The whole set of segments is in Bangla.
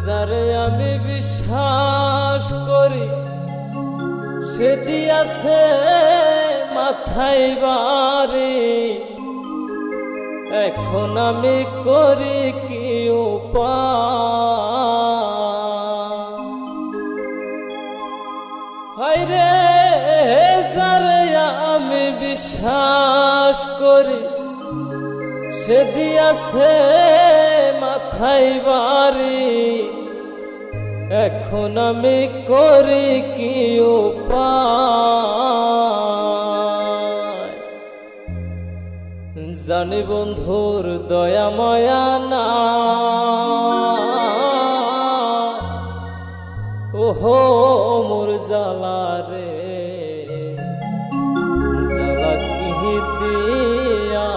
যারে আমি বিশ্বাস করি সে দিয়াছে মাথায় বাড়ি, এখন আমি করি কি উপায়? হায়রে যারে আমি বিশ্বাস করি সে দিয়াছে মাথায় বাড়ি, এখন আমি করি কি উপায়? জানি বন্ধুর দয়া মায়া না, ওহো মোর জ্বালা রে, জ্বালা কি দিয়া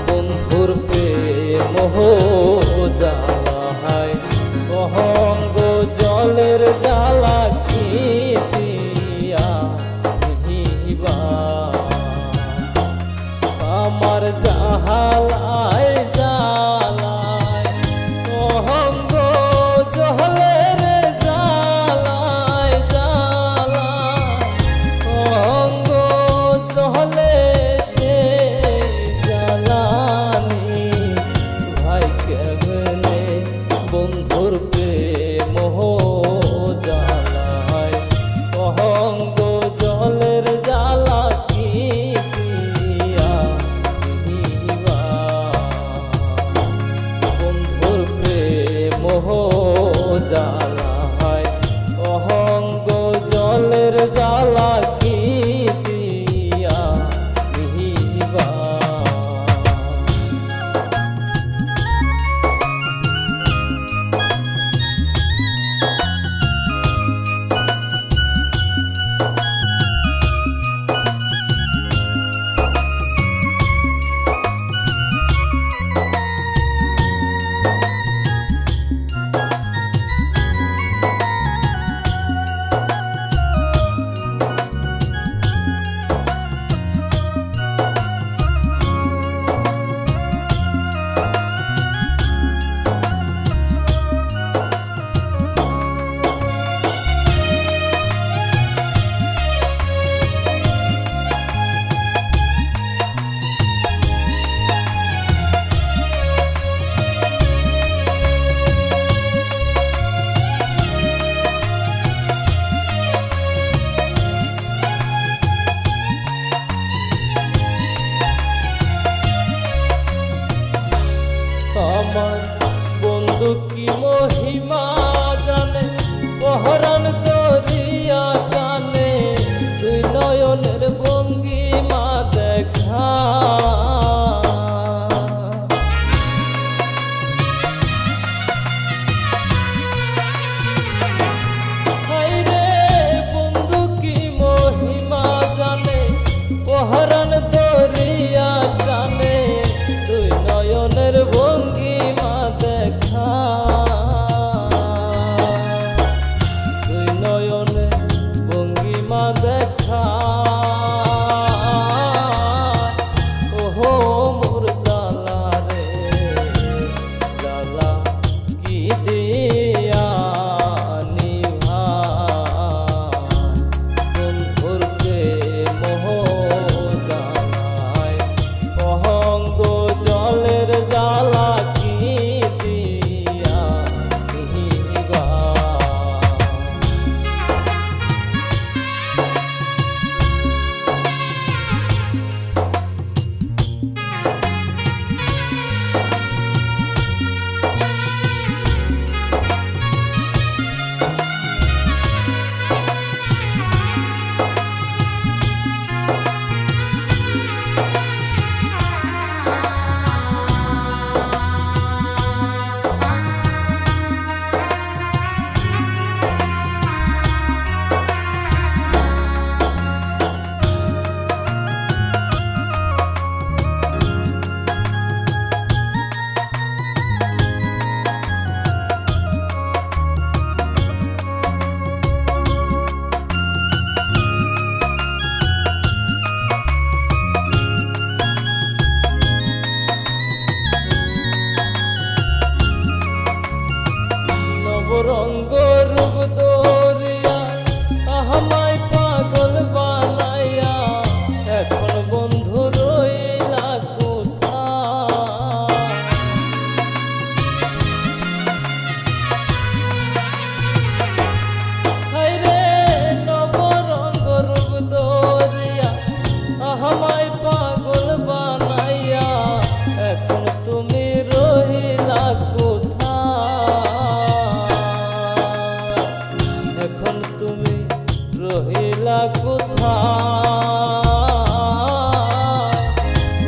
বন্ধুর প্রেম জ্বালায় অহঙ্গ জলের জ্বালা কি দিয়া নিবা? আমার জাহালায় জ্বালায় অহঙ্গ জলের জ্বালায় জ্বালায় অহঙ্গ জলে সে জ্বালানি ভাই কে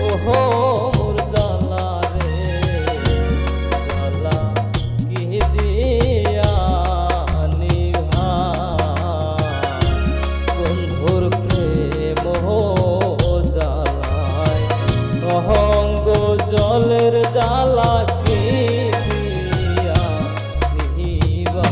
ওহো মোর জ্বালা রে জ্বালা কি দিয়া নিভা বন্ধুর প্রেম জ্বালায় অহঙ্গ জলের জ্বালা কি দিয়া নিভা।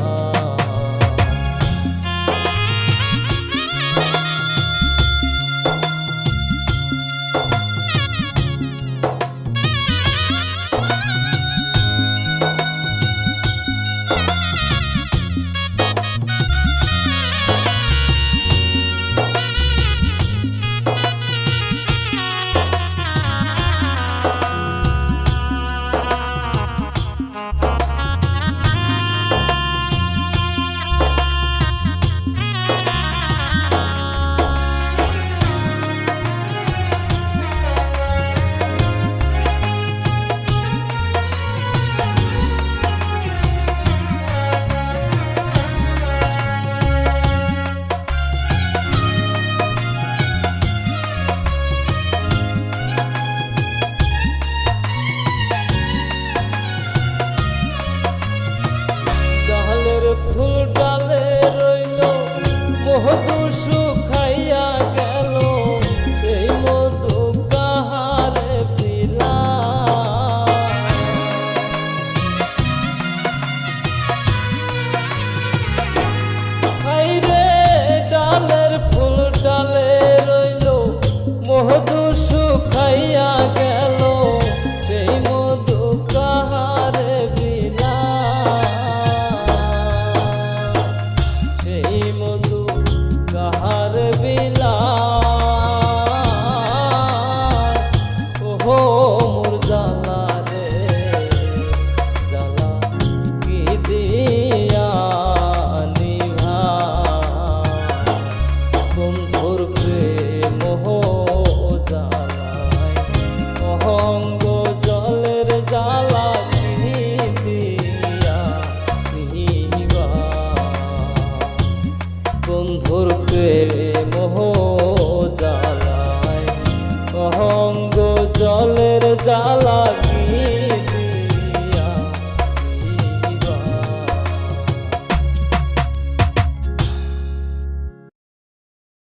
ফুল ডালে রইল মধু শুকাইয়া গেল সেই মধু কাহারে পিলা হাইরে ডালের ফুল ডালে রইল মধু শুকাইয়া গেল সেই মধু কাহারে পিলা মধু কাহার বিলা ওহো মোর জ্বালা রে জ্বালা কি দিয়া নিভা বন্ধুর প্রেম জ্বালায় অহঙ্গ জলের জ্বালা কি দিয়া নিভা বন্ধুর প্রেম